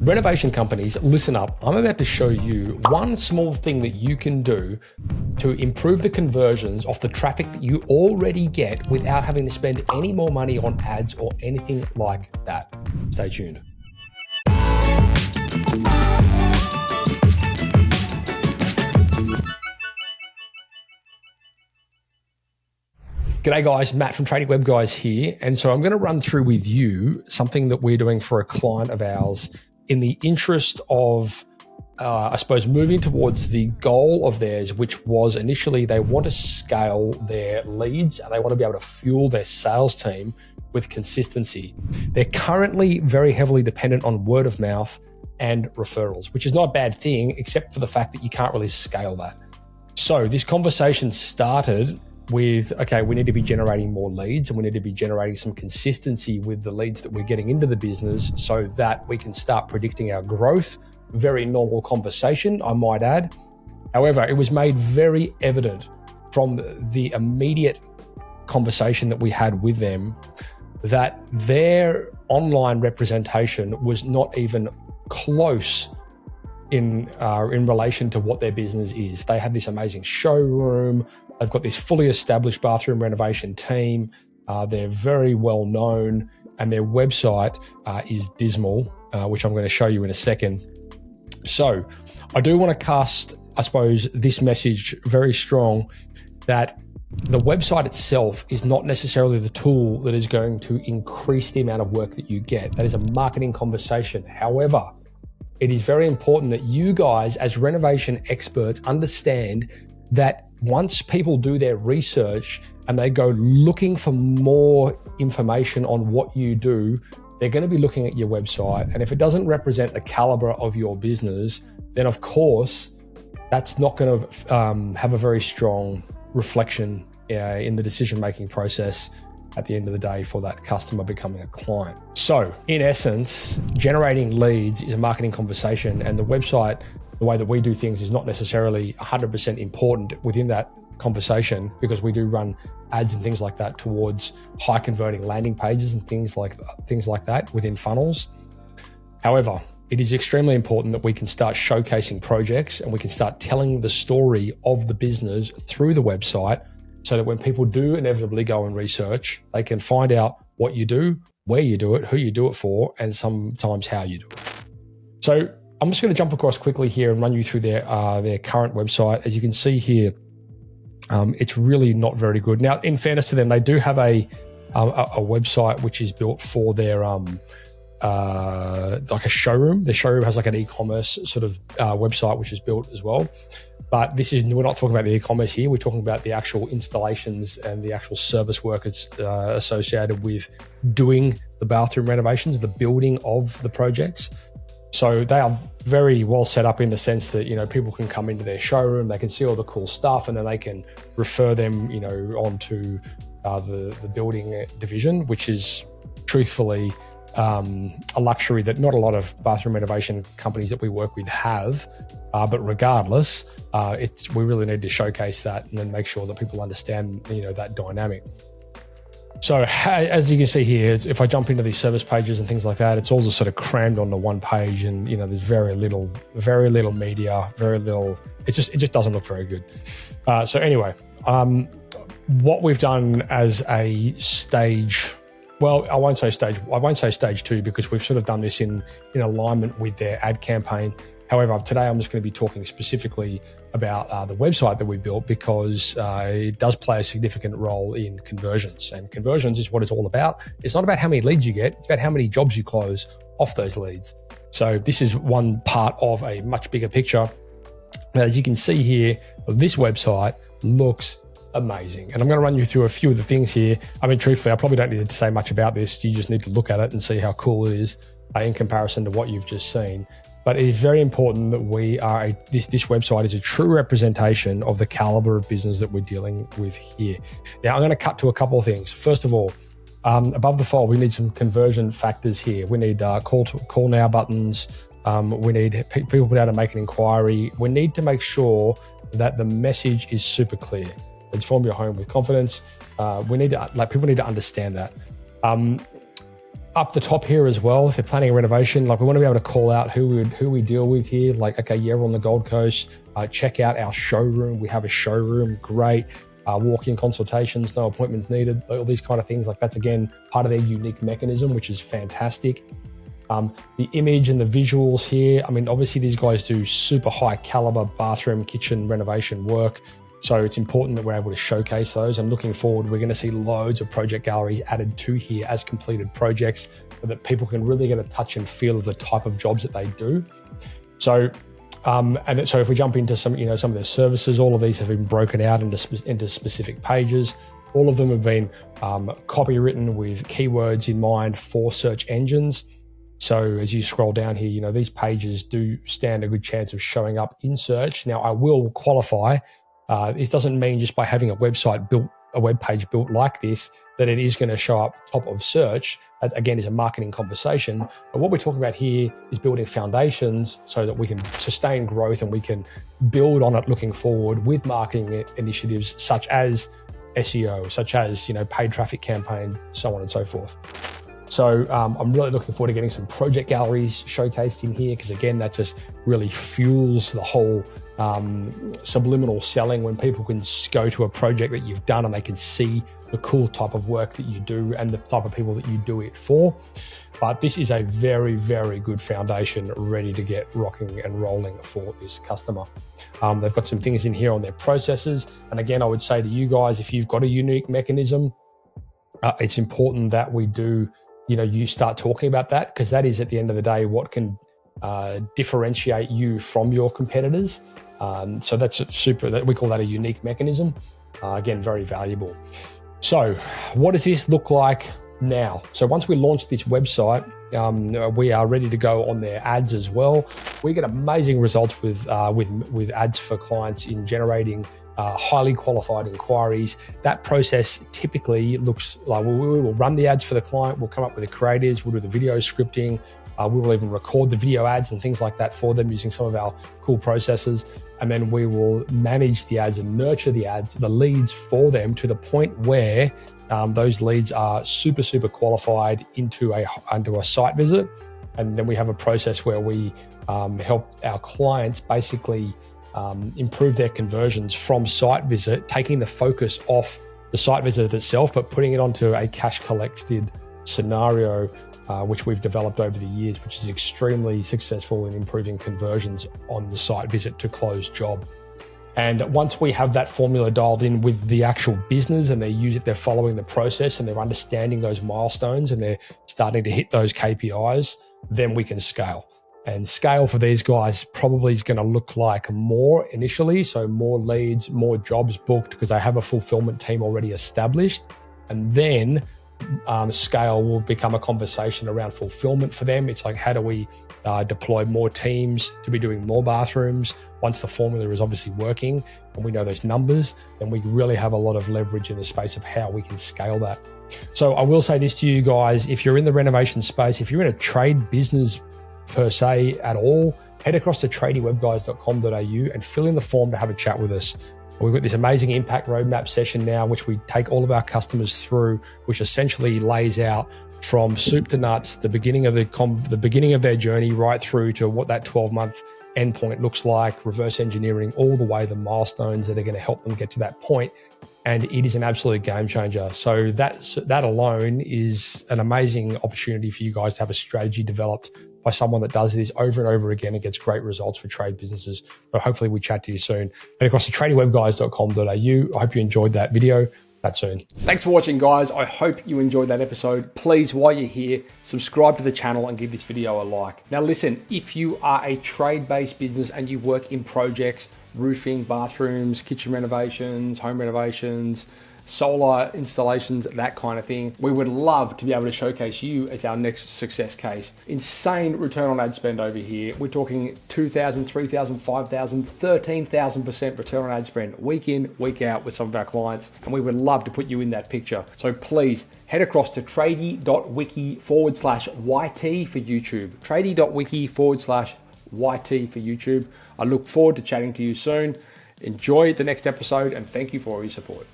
Renovation companies, listen up. I'm about to show you one small thing that you can do to improve the conversions of the traffic that you already get without having to spend any more money on ads or anything like that. Stay tuned. G'day guys, Matt from Tradie Web Guys here. And so I'm going to run through with you something that we're doing for a client of ours in the interest of, I suppose, moving towards the goal of theirs, which was initially they want to scale their leads and they want to be able to fuel their sales team with consistency. They're currently very heavily dependent on word of mouth and referrals, which is not a bad thing, except for the fact that you can't really scale that. So this conversation started with, okay, we need to be generating more leads and we need to be generating some consistency with the leads that we're getting into the business so that we can start predicting our growth. Very normal conversation, I might add. However, it was made very evident from the immediate conversation that we had with them that their online representation was not even close in relation to what their business is. They have this amazing showroom. They've got this fully established bathroom renovation team. They're very well known and their website is dismal, which I'm going to show you in a second. So I do want to cast, I suppose, this message very strong that the website itself is not necessarily the tool that is going to increase the amount of work that you get. That is a marketing conversation. However, it is very important that you guys as renovation experts understand that once people do their research and they go looking for more information on what you do, they're going to be looking at your website. And if it doesn't represent the caliber of your business, then of course, that's not going to have a very strong reflection in the decision-making process at the end of the day for that customer becoming a client. So in essence, generating leads is a marketing conversation, and the website, the way that we do things, is not necessarily 100% important within that conversation, because we do run ads and things like that towards high converting landing pages and things like that within funnels. However, it is extremely important that we can start showcasing projects and we can start telling the story of the business through the website, so that when people do inevitably go and research, they can find out what you do, where you do it, who you do it for, and sometimes how you do it. So I'm just going to jump across quickly here and run you through their current website. As you can see here, it's really not very good. Now, in fairness to them, they do have a website which is built for their like a showroom. The showroom has like an e-commerce sort of website which is built as well. But we're not talking about the e-commerce here. We're talking about the actual installations and the actual service workers associated with doing the bathroom renovations, the building of the projects. So they are very well set up in the sense that, people can come into their showroom, they can see all the cool stuff, and then they can refer them, onto the building division, which is truthfully a luxury that not a lot of bathroom renovation companies that we work with have. But regardless, we really need to showcase that and then make sure that people understand, that dynamic. So as you can see here, if I jump into these service pages and things like that, it's all just sort of crammed onto one page, and there's very little media, very little. It just doesn't look very good. So anyway, what we've done as a stage. Well, I won't say stage 2, because we've sort of done this in alignment with their ad campaign. However, today I'm just going to be talking specifically about the website that we built, because it does play a significant role in conversions. And conversions is what it's all about. It's not about how many leads you get, it's about how many jobs you close off those leads. So this is one part of a much bigger picture. As you can see here, this website looks amazing. And I'm going to run you through a few of the things here. I mean, truthfully, I probably don't need to say much about this. You just need to look at it and see how cool it is in comparison to what you've just seen. But it is very important that this website is a true representation of the caliber of business that we're dealing with here. Now, I'm going to cut to a couple of things. First of all, above the fold, we need some conversion factors here. We need call now buttons. We need people to be able to make an inquiry. We need to make sure that the message is super clear. Transform your home with confidence. People need to understand that. up the top here as well, if they're planning a renovation, like we want to be able to call out who we deal with here. Like, okay, yeah, we're on the Gold Coast. Check out our showroom. We have a showroom, great. Walk-in consultations, no appointments needed, all these kind of things. Like that's, again, part of their unique mechanism, which is fantastic. The image and the visuals here, I mean, obviously these guys do super high caliber bathroom, kitchen renovation work. So it's important that we're able to showcase those. And looking forward, we're going to see loads of project galleries added to here as completed projects so that people can really get a touch and feel of the type of jobs that they do. So, so if we jump into some of their services, all of these have been broken out into specific pages. All of them have been copywritten with keywords in mind for search engines. So as you scroll down here, these pages do stand a good chance of showing up in search. Now, I will qualify. It doesn't mean just by having a website built, a web page built like this, that it is going to show up top of search. That, again, is a marketing conversation. But what we're talking about here is building foundations so that we can sustain growth and we can build on it looking forward with marketing initiatives such as SEO, such as paid traffic campaign, so on and so forth. So I'm really looking forward to getting some project galleries showcased in here, because again, that just really fuels the whole subliminal selling when people can go to a project that you've done and they can see the cool type of work that you do and the type of people that you do it for. But this is a very, very good foundation ready to get rocking and rolling for this customer. They've got some things in here on their processes. And again, I would say to you guys, if you've got a unique mechanism, it's important that we do, you start talking about that, because that is at the end of the day what can differentiate you from your competitors. So that's we call that a unique mechanism. Again, very valuable. So what does this look like now? So once we launch this website, we are ready to go on their ads as well. We get amazing results with ads for clients in generating highly qualified inquiries. That process typically looks like we will run the ads for the client. We'll come up with the creatives. We'll do the video scripting. We will even record the video ads and things like that for them using some of our cool processes. And then we will manage the ads and nurture the leads for them to the point where those leads are super, super qualified into a site visit. And then we have a process where we help our clients basically improve their conversions from site visit, taking the focus off the site visit itself, but putting it onto a cash collected scenario, which we've developed over the years, which is extremely successful in improving conversions on the site visit to close job. And once we have that formula dialed in with the actual business and they're following the process and they're understanding those milestones and they're starting to hit those KPIs, then we can scale. And scale for these guys probably is going to look like more initially. So more leads, more jobs booked, because they have a fulfillment team already established. And then scale will become a conversation around fulfillment for them. It's like, how do we deploy more teams to be doing more bathrooms? Once the formula is obviously working and we know those numbers, then we really have a lot of leverage in the space of how we can scale that. So I will say this to you guys, if you're in the renovation space, if you're in a trade business per se at all, head across to tradiewebguys.com.au and fill in the form to have a chat with us. We've got this amazing impact roadmap session now, which we take all of our customers through, which essentially lays out from soup to nuts, the beginning of their journey right through to what that 12-month endpoint looks like, reverse engineering all the way, the milestones that are going to help them get to that point. And it is an absolute game changer. So that alone is an amazing opportunity for you guys to have a strategy developed by someone that does this over and over again and gets great results for trade businesses. So hopefully we chat to you soon. And across to tradiewebguys.com.au. I hope you enjoyed that video. That's soon. Thanks for watching, guys. I hope you enjoyed that episode. Please, while you're here, subscribe to the channel and give this video a like. Now listen, if you are a trade-based business and you work in projects, roofing, bathrooms, kitchen renovations, home renovations, solar installations, that kind of thing, we would love to be able to showcase you as our next success case. Insane return on ad spend over here. We're talking 2,000, 3,000, 5,000, 13,000% return on ad spend week in, week out with some of our clients. And we would love to put you in that picture. So please head across to tradie.wiki/YT for YouTube. Tradie.wiki/YT for YouTube. I look forward to chatting to you soon. Enjoy the next episode and thank you for all your support.